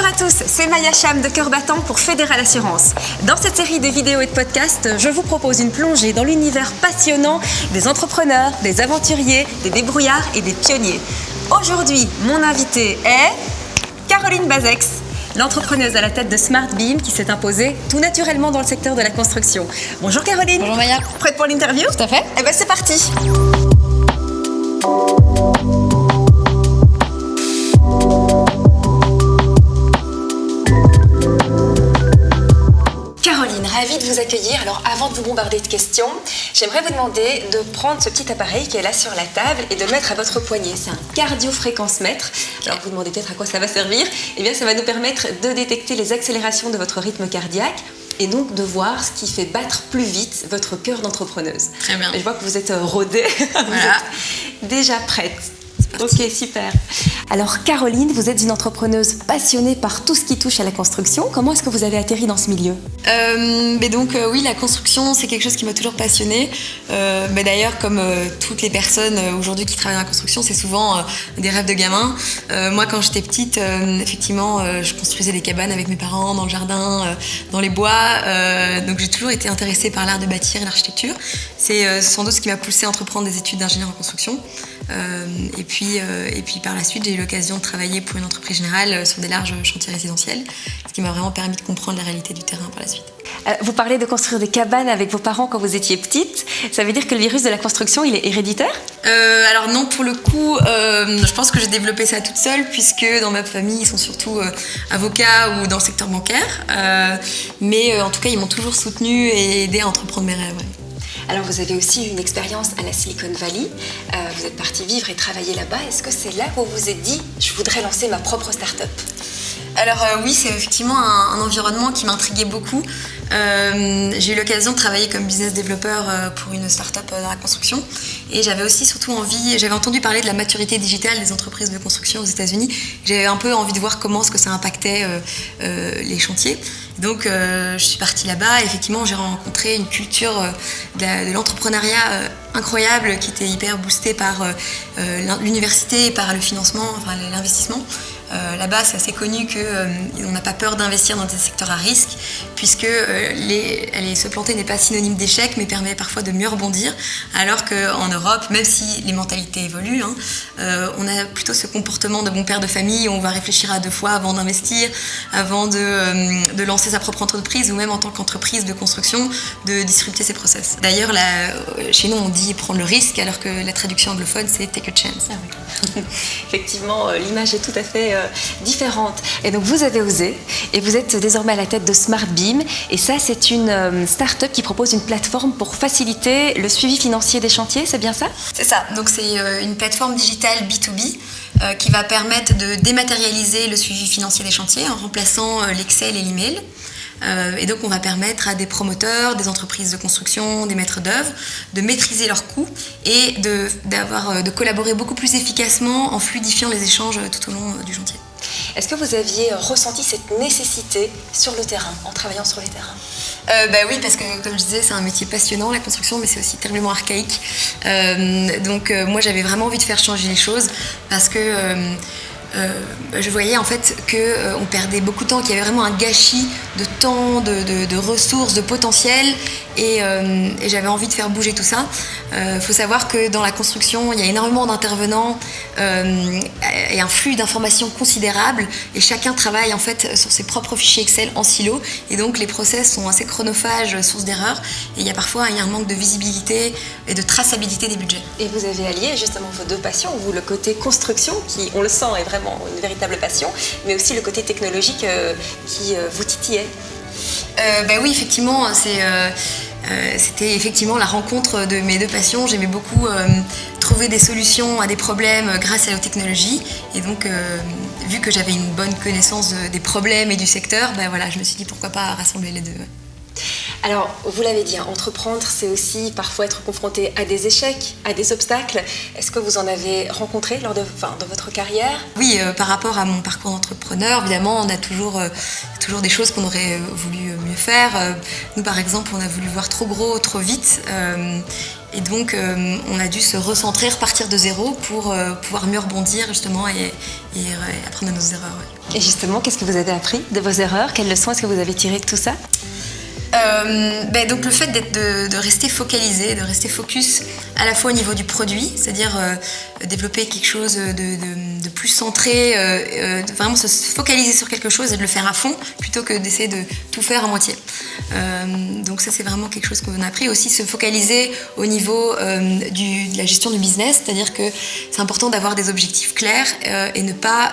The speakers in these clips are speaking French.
Bonjour à tous, c'est Maya Cham de Cœur Battant pour Fédéral Assurance. Dans cette série de vidéos et de podcasts, je vous propose une plongée dans l'univers passionnant des entrepreneurs, des aventuriers, des débrouillards et des pionniers. Aujourd'hui, mon invitée est Caroline Bazex, l'entrepreneuse à la tête de SmartBeam qui s'est imposée tout naturellement dans le secteur de la construction. Bonjour Caroline. Bonjour Maya. Prête pour l'interview ? Tout à fait. Eh bien c'est parti. Caroline, ravie de vous accueillir. Alors avant de vous bombarder de questions, j'aimerais vous demander de prendre ce petit appareil qui est là sur la table et de le mettre à votre poignet. C'est un cardiofréquence-mètre. Alors vous vous demandez peut-être à quoi ça va servir. Eh bien ça va nous permettre de détecter les accélérations de votre rythme cardiaque et donc de voir ce qui fait battre plus vite votre cœur d'entrepreneuse. Très bien. Et je vois que vous êtes rodée. Voilà. Vous êtes déjà prête. Ok, super. Alors Caroline, vous êtes une entrepreneuse passionnée par tout ce qui touche à la construction. Comment est-ce que vous avez atterri dans ce milieu ? Oui, la construction, c'est quelque chose qui m'a toujours passionnée. D'ailleurs, comme toutes les personnes aujourd'hui qui travaillent dans la construction, c'est souvent des rêves de gamin. Moi, quand j'étais petite, effectivement, je construisais des cabanes avec mes parents dans le jardin, dans les bois. Donc j'ai toujours été intéressée par l'art de bâtir et l'architecture. C'est sans doute ce qui m'a poussée à entreprendre des études d'ingénieur en construction. Et puis par la suite, j'ai eu l'occasion de travailler pour une entreprise générale sur des larges chantiers résidentiels, ce qui m'a vraiment permis de comprendre la réalité du terrain par la suite. Vous parlez de construire des cabanes avec vos parents quand vous étiez petite. Ça veut dire que le virus de la construction, il est héréditaire ? Alors non, pour le coup, je pense que j'ai développé ça toute seule, puisque dans ma famille, ils sont surtout avocats ou dans le secteur bancaire. Mais en tout cas, ils m'ont toujours soutenue et aidée à entreprendre mes rêves. Ouais. Alors vous avez aussi eu une expérience à la Silicon Valley, vous êtes partie vivre et travailler là-bas. Est-ce que c'est là que vous vous êtes dit « je voudrais lancer ma propre start-up » ? Alors oui, c'est effectivement un environnement qui m'intriguait beaucoup. J'ai eu l'occasion de travailler comme business développeur pour une start-up dans la construction et j'avais aussi surtout envie, j'avais entendu parler de la maturité digitale des entreprises de construction aux États-Unis. J'avais un peu envie de voir comment est-ce que ça impactait les chantiers. Donc je suis partie là-bas et effectivement j'ai rencontré une culture de l'entrepreneuriat incroyable qui était hyper boostée par l'université et par le financement, enfin l'investissement. Là-bas, c'est assez connu qu'on n'a pas peur d'investir dans des secteurs à risque, puisque se planter n'est pas synonyme d'échec, mais permet parfois de mieux rebondir. Alors qu'en Europe, même si les mentalités évoluent, on a plutôt ce comportement de bon père de famille où on va réfléchir à deux fois avant d'investir, avant de lancer sa propre entreprise, ou même en tant qu'entreprise de construction, de disrupter ses process. D'ailleurs, chez nous, on dit prendre le risque, alors que la traduction anglophone, c'est take a chance. Ah oui. Effectivement, l'image est tout à fait différente. Et donc vous avez osé et vous êtes désormais à la tête de SmartBeam et ça c'est une start-up qui propose une plateforme pour faciliter le suivi financier des chantiers, c'est bien ça ? C'est ça, donc c'est une plateforme digitale B2B qui va permettre de dématérialiser le suivi financier des chantiers en remplaçant l'Excel et l'email. Et donc on va permettre à des promoteurs, des entreprises de construction, des maîtres d'œuvre de maîtriser leurs coûts et de collaborer beaucoup plus efficacement en fluidifiant les échanges tout au long du chantier. Est-ce que vous aviez ressenti cette nécessité sur le terrain, en travaillant sur les terrains ? Oui, parce que comme je disais, c'est un métier passionnant la construction, mais c'est aussi terriblement archaïque. Donc moi j'avais vraiment envie de faire changer les choses parce que je voyais en fait qu'on perdait beaucoup de temps, qu'il y avait vraiment un gâchis de temps, de ressources, de potentiel et j'avais envie de faire bouger tout ça. Faut savoir que dans la construction, il y a énormément d'intervenants et un flux d'informations considérable et chacun travaille en fait sur ses propres fichiers Excel en silo et donc les process sont assez chronophages, source d'erreurs et il y a parfois un manque de visibilité et de traçabilité des budgets. Et vous avez allié justement vos deux passions, vous le côté construction qui, on le sent, est vraiment une véritable passion, mais aussi le côté technologique qui vous titillait. Oui, effectivement, c'était effectivement la rencontre de mes deux passions. J'aimais beaucoup trouver des solutions à des problèmes grâce à la technologie. Et donc, vu que j'avais une bonne connaissance des problèmes et du secteur, je me suis dit pourquoi pas rassembler les deux. Alors, vous l'avez dit, entreprendre, c'est aussi parfois être confronté à des échecs, à des obstacles. Est-ce que vous en avez rencontré dans votre carrière ? Oui, par rapport à mon parcours d'entrepreneur, évidemment, on a toujours des choses qu'on aurait voulu mieux faire. Nous, par exemple, on a voulu voir trop gros, trop vite. Et donc, on a dû se recentrer, repartir de zéro pour pouvoir mieux rebondir, justement, et apprendre de nos erreurs. Ouais. Et justement, qu'est-ce que vous avez appris de vos erreurs ? Quelles leçons est-ce que vous avez tirées de tout ça ? Donc le fait de rester focalisé, de rester focus à la fois au niveau du produit, c'est-à-dire développer quelque chose de plus centré, vraiment se focaliser sur quelque chose et de le faire à fond plutôt que d'essayer de tout faire à moitié. Donc ça c'est vraiment quelque chose qu'on a appris. Aussi se focaliser au niveau de la gestion du business, c'est-à-dire que c'est important d'avoir des objectifs clairs et ne pas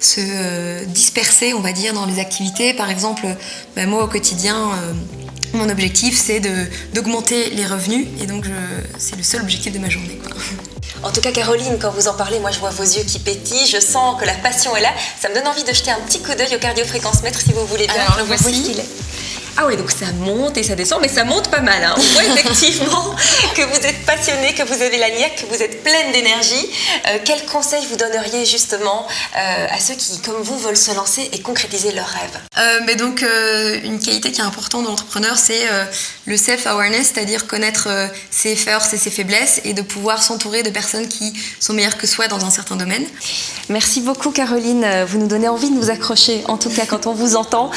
se disperser, on va dire, dans les activités. Par exemple, moi au quotidien, mon objectif c'est d'augmenter les revenus et donc c'est le seul objectif de ma journée, quoi. En tout cas, Caroline, quand vous en parlez, moi je vois vos yeux qui pétillent, je sens que la passion est là. Ça me donne envie de jeter un petit coup d'œil au cardiofréquence-mètre si vous voulez bien. Alors le voici. Ah oui, donc ça monte et ça descend, mais ça monte pas mal. Hein. On voit effectivement que vous êtes passionnée, que vous avez la niaque, que vous êtes pleine d'énergie. Quels conseils vous donneriez justement à ceux qui, comme vous, veulent se lancer et concrétiser leurs rêves ? Donc, une qualité qui est importante dans l'entrepreneur, c'est le self-awareness, c'est-à-dire connaître ses forces et ses faiblesses et de pouvoir s'entourer de personnes qui sont meilleures que soi dans un certain domaine. Merci beaucoup Caroline, vous nous donnez envie de nous accrocher, en tout cas quand on vous entend.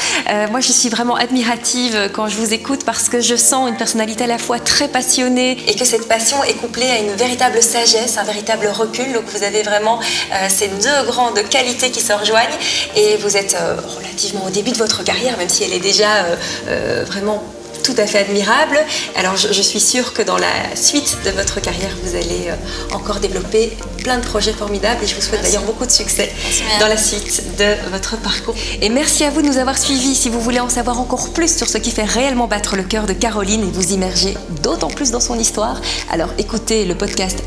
Moi je suis vraiment admirative quand je vous écoute parce que je sens une personnalité à la fois très passionnée et que cette passion est couplée à une véritable sagesse, un véritable recul. Donc vous avez vraiment ces deux grandes qualités qui se rejoignent et vous êtes relativement au début de votre carrière, même si elle est déjà vraiment tout à fait admirable. Alors je suis sûre que dans la suite de votre carrière, vous allez encore développer plein de projets formidables et je vous souhaite d'ailleurs beaucoup de succès dans la suite de votre parcours. Et merci à vous de nous avoir suivis. Si vous voulez en savoir encore plus sur ce qui fait réellement battre le cœur de Caroline et vous immerger d'autant plus dans son histoire, alors écoutez le podcast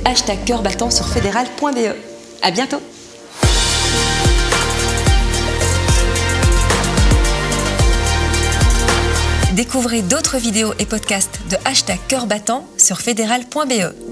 #cœur battant sur fédéral.be. À bientôt. Découvrez d'autres vidéos et podcasts de #cœur battant sur fédéral.be.